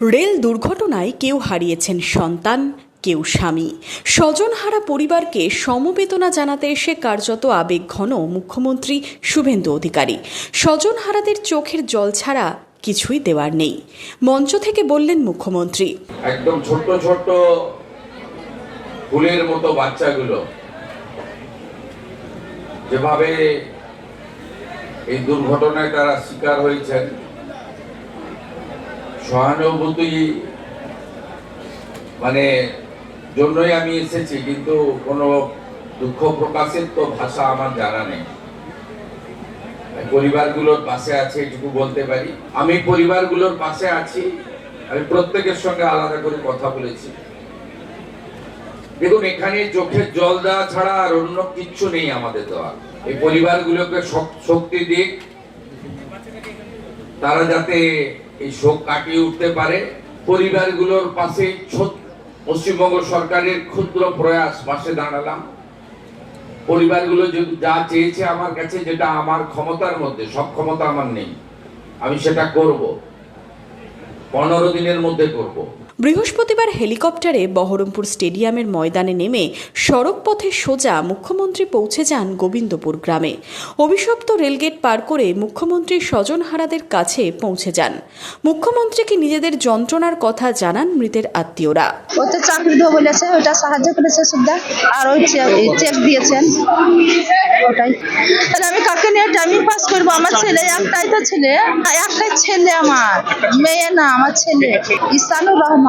Rail দুর্ঘটনায় কেউ হারিয়েছেন সন্তান, কেউ স্বামী। স্বজনহারা পরিবারকে সমবেদনা জানাতে এসে কার্যত আবেগঘন মুখ্যমন্ত্রী শুভেন্দু অধিকারী। স্বজনহারাদের চোখের জল ছাড়া কিছুই দেওয়ার নেই। মঞ্চ থেকে বললেন মুখ্যমন্ত্রী, একদম ছোট ছোট ফুলের মতো বাচ্চাগুলো যেভাবে এই দুর্ঘটনায় তারা শিকার হয়েছেন, সহানুভূতি জন্যই আমি এসেছি, কিন্তু কোনো দুঃখ প্রকাশের তো ভাষা আমার জানা নেই। পরিবারগুলোর পাশে আছে এটুকু বলতে পারি। আমি পরিবারগুলোর পাশে আছি। আমি প্রত্যেকের সঙ্গে আলাদা করে কথা বলেছি। দেখুন, এখানে চোখের জল দেওয়া ছাড়া আর অন্য কিচ্ছু নেই আমাদের দেওয়া। এই পরিবারগুলোকে শক্তি দিক, তারা যাতে এই শোক কাটিয়ে উঠতে পারে। পরিবারগুলোর পাশে পশ্চিমবঙ্গ সরকারের ক্ষুদ্র প্রয়াস, পাশে দাঁড়ালাম। পরিবারগুলো যা চেয়েছে আমার কাছে, যেটা আমার ক্ষমতার মধ্যে, সব ক্ষমতা আমার নেই, আমি সেটা করব, 15 দিনের মধ্যে করব। বৃহস্পতিবার হেলিকপ্টারে বহরমপুর স্টেডিয়ামের ময়দানে নেমে সড়ক পথে সোজা মুখ্যমন্ত্রী পৌঁছে যান গোবিন্দপুর গ্রামে। অভিশপ্ত রেলগেট পার করে মুখ্যমন্ত্রী স্বজনহারাদের কাছে পৌঁছে যান। মুখ্যমন্ত্রীকে নিজেদের যন্ত্রণার কথা জানান মৃতের আত্মীয়রা। ওতে চাকরি দেবো বলেছে, ওটা সাহায্য করেছে সুদ্ধা, আর ওই চেক দিয়েছেন ওটাই। তাহলে আমি কাকে নিয়ে টাইমিং পাস করবো? আমার ছেলে একটাই তো ছেলে, একটাই ছেলে, আমার মেয়ে না, আমার ছেলে ইসানুর রহমান,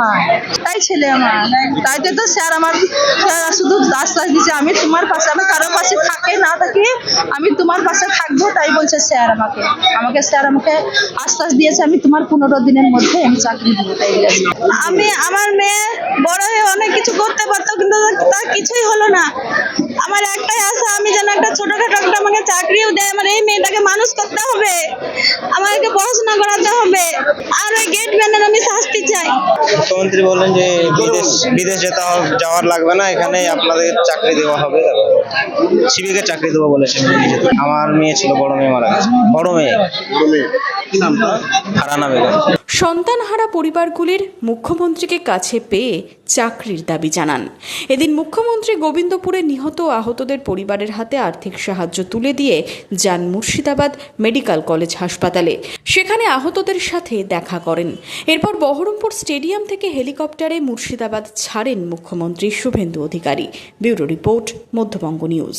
তাই ছেলে আমার। তাইতে তো স্যার আমার শুধু আশ্বাস দিচ্ছে, আমি তোমার পাশে, আমি কারো পাশে থাকে না থাকি, আমি তোমার পাশে থাকবো, তাই বলছে স্যার আমাকে স্যার আমাকে আশ্বাস দিয়েছে, আমি তোমার 15 দিনের মধ্যে আমি চাকরি দেবো, তাই বলেছে। আমি আমার মেয়ে বড় হয়ে অনেক কিছু করতে পারতো, কিন্তু তার কিছুই হলো না। আমার একটাই আশা, আমি যেন একটা ছোটখাটো একটা আমাকে চাকরিও দেয়। আমার এই মেয়েটাকে মানুষ করতে হবে, আমাকে পড়াশোনা করাতে হবে, আর ওই গেটম্যানের আমি শাস্তি চাই। মুখ্যমন্ত্রী বললেন যে বিদেশ যাওয়ার লাগবে না, এখানেই আপনাদের চাকরি দেওয়া হবে, সিভিকের চাকরি দেবো বলেছেন। আমার মেয়ে ছিল, বড় মেয়ে মারা গেছে। বড় মেয়ে কি নামটা? ফারানা বেগম। সন্তানহারা পরিবারগুলির মুখ্যমন্ত্রীকে কাছে পেয়ে চাকরির দাবি জানান। এদিন মুখ্যমন্ত্রী গোবিন্দপুরে নিহত ও আহতদের পরিবারের হাতে আর্থিক সাহায্য তুলে দিয়ে যান মুর্শিদাবাদ মেডিকেল কলেজ হাসপাতালে। সেখানে আহতদের সাথে দেখা করেন। এরপর বহরমপুর স্টেডিয়াম থেকে হেলিকপ্টারে মুর্শিদাবাদ ছাড়েন মুখ্যমন্ত্রী Suvendu Adhikari. Bureau report, Madhyabanga news.